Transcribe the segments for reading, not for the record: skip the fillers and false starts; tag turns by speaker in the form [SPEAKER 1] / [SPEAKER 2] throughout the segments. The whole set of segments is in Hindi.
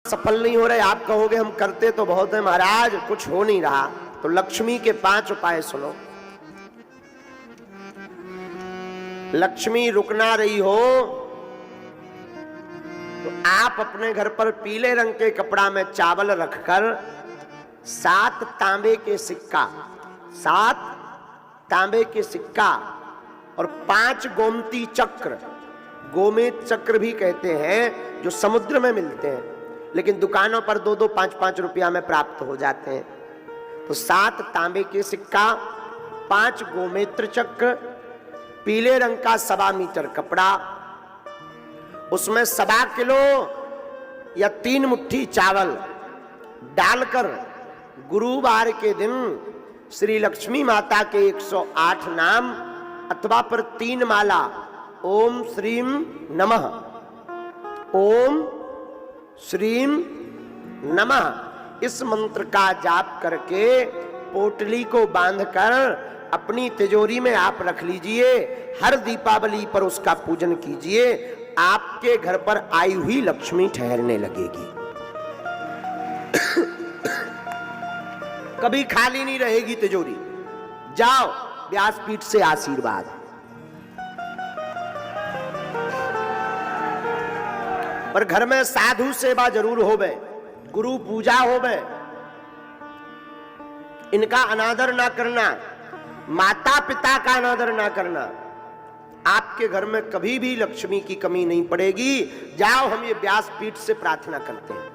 [SPEAKER 1] सफल नहीं हो रहे। आप कहोगे हम करते तो बहुत है महाराज, कुछ हो नहीं रहा। तो लक्ष्मी के 5 उपाय सुनो। लक्ष्मी रुक ना रही हो तो आप अपने घर पर पीले रंग के कपड़ा में चावल रखकर 7 तांबे के सिक्का, 7 तांबे के सिक्का और 5 गोमती चक्र, गोमेद चक्र भी कहते हैं, जो समुद्र में मिलते हैं लेकिन दुकानों पर 2-2, 5-5 रुपया में प्राप्त हो जाते हैं। तो 7 तांबे के सिक्का, 5 गोमेत्र चक्र, पीले रंग का 1.25 मीटर कपड़ा, उसमें 1.25 किलो या 3 मुट्ठी चावल डालकर गुरुवार के दिन श्री लक्ष्मी माता के 108 नाम अथवा पर 3 माला ओम श्रीम नमः, ओम श्रीम नमः, इस मंत्र का जाप करके पोटली को बांधकर अपनी तिजोरी में आप रख लीजिए। हर दीपावली पर उसका पूजन कीजिए। आपके घर पर आई हुई लक्ष्मी ठहरने लगेगी। कभी खाली नहीं रहेगी तिजोरी। जाओ व्यासपीठ से आशीर्वाद। पर घर में साधु सेवा जरूर होवे, गुरु पूजा होवे, इनका अनादर ना करना, माता पिता का अनादर ना करना। आपके घर में कभी भी लक्ष्मी की कमी नहीं पड़ेगी। जाओ हम ये व्यासपीठ से प्रार्थना करते हैं।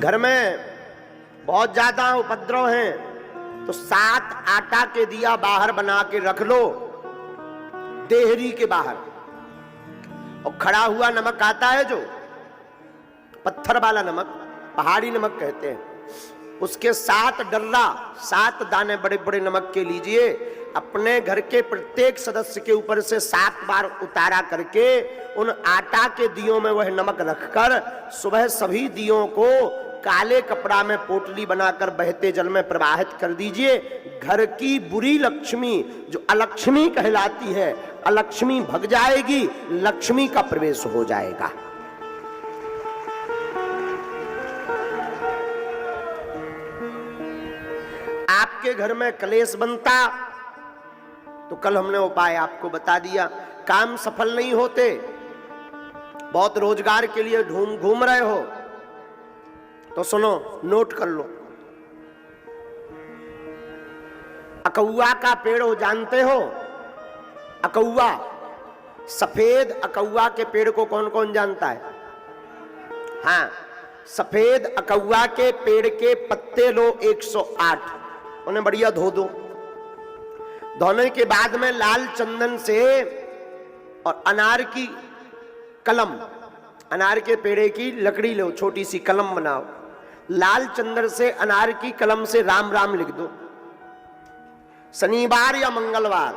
[SPEAKER 1] घर में बहुत ज्यादा उपद्रव है तो 7 आटा के दिया बाहर बना के रख लो, देहरी के बाहर। और खड़ा हुआ नमक आता है जो पत्थर वाला नमक, पहाड़ी नमक कहते हैं, उसके 7 डर्रा, 7 दाने बड़े बड़े नमक के लीजिए। अपने घर के प्रत्येक सदस्य के ऊपर से 7 बार उतारा करके उन आटा के दियों में वह नमक रखकर सुबह सभी दियों को काले कपड़ा में पोटली बनाकर बहते जल में प्रवाहित कर दीजिए। घर की बुरी लक्ष्मी जो अलक्ष्मी कहलाती है, अलक्ष्मी भग जाएगी, लक्ष्मी का प्रवेश हो जाएगा। आपके घर में कलेश बनता तो कल हमने उपाय आपको बता दिया। काम सफल नहीं होते, बहुत रोजगार के लिए घूम रहे हो तो सुनो, नोट कर लो। अकौआ का पेड़ हो जानते हो? अकौआ, सफेद अकौआ के पेड़ को कौन कौन जानता है? हाँ, सफेद अकौआ के पेड़ के पत्ते लो 108, उन्हें बढ़िया धो दो। धोने के बाद में लाल चंदन से और अनार की कलम, अनार के पेड़े की लकड़ी लो, छोटी सी कलम बनाओ, लाल चंदन से अनार की कलम से राम राम लिख दो। शनिवार या मंगलवार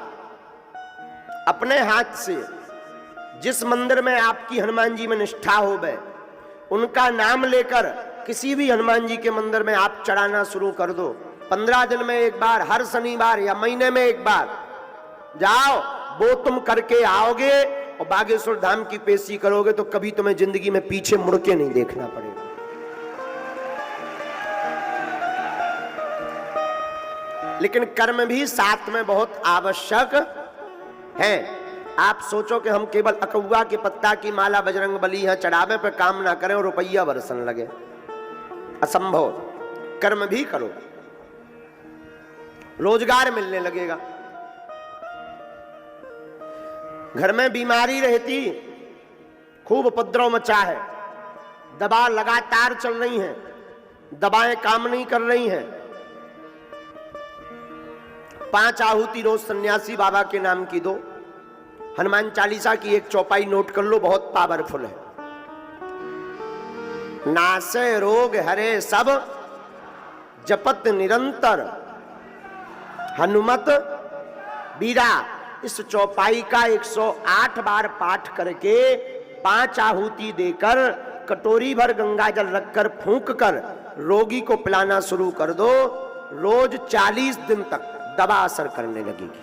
[SPEAKER 1] अपने हाथ से जिस मंदिर में आपकी हनुमान जी में निष्ठा हो गए उनका नाम लेकर किसी भी हनुमान जी के मंदिर में आप चढ़ाना शुरू कर दो। 15 दिन में एक बार, हर शनिवार या महीने में एक बार जाओ, वो तुम करके आओगे और बागेश्वर धाम की पेशी करोगे तो कभी तुम्हें जिंदगी में पीछे मुड़ के नहीं देखना पड़ेगा। लेकिन कर्म भी साथ में बहुत आवश्यक है। आप सोचो कि हम केवल अकौआ के पत्ता की माला बजरंग बली है चढ़ावे पे काम ना करें और रुपया बरसन लगे, असंभव। कर्म भी करो, रोजगार मिलने लगेगा। घर में बीमारी रहती, खूब उपद्रव मचा है, दवा लगातार चल रही है, दवाएं काम नहीं कर रही हैं, 5 आहुति रोज सन्यासी बाबा के नाम की दो। हनुमान चालीसा की 1 चौपाई नोट कर लो, बहुत पावरफुल है। नासे रोग हरे सब जपत निरंतर हनुमत बीरा। इस चौपाई का 108 बार पाठ करके 5 आहुति देकर कटोरी भर गंगा जल रखकर फूंक कर रोगी को पिलाना शुरू कर दो। रोज 40 दिन तक दवा असर करने लगेगी।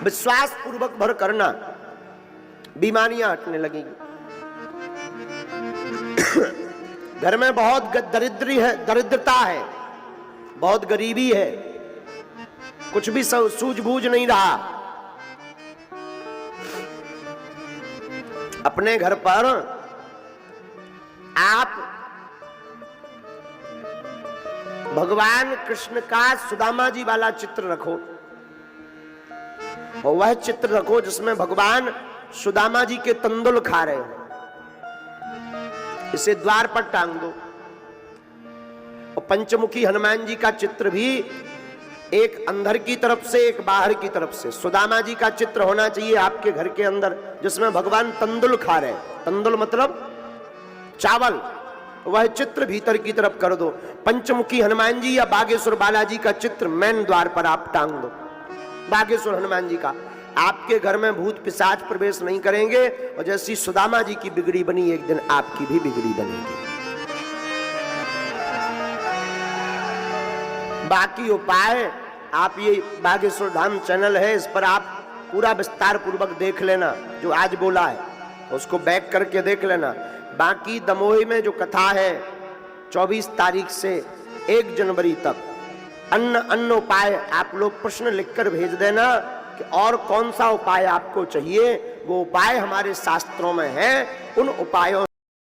[SPEAKER 1] विश्वास पूर्वक भर करना, बीमारियां हटने लगेंगी। घर में बहुत दरिद्रता है, बहुत गरीबी है, कुछ भी सूझबूझ नहीं रहा। अपने घर पर आप भगवान कृष्ण का सुदामा जी वाला चित्र रखो, और वह चित्र रखो जिसमें भगवान सुदामा जी के तंदुल खा रहे हो, इसे द्वार पर टांग दो। और पंचमुखी हनुमान जी का चित्र भी एक अंदर की तरफ से, एक बाहर की तरफ से, सुदामा जी का चित्र होना चाहिए आपके घर के अंदर, जिसमें भगवान तंदुल खा रहे हैं। तंदुल मतलब चावल, वह चित्र भीतर की तरफ कर दो। पंचमुखी हनुमान जी या बागेश्वर बालाजी का चित्र मेन द्वार पर आप टांग दो, बागेश्वर हनुमान जी का। आपके घर में भूत पिशाच प्रवेश नहीं करेंगे, और जैसी सुदामा जी की बिगड़ी बनी, एक दिन आपकी भी बिगड़ी बनेगी। बाकी उपाय आप ये बागेश्वर धाम चैनल है, इस पर आप पूरा विस्तार पूर्वक देख लेना, जो आज बोला है उसको बैक करके देख लेना। बाकी दमोही में जो कथा है 24 तारीख से 1 जनवरी तक, अन्य उपाय आप लोग प्रश्न लिखकर भेज देना कि और कौन सा उपाय आपको चाहिए। वो उपाय हमारे शास्त्रों में है, उन उपायों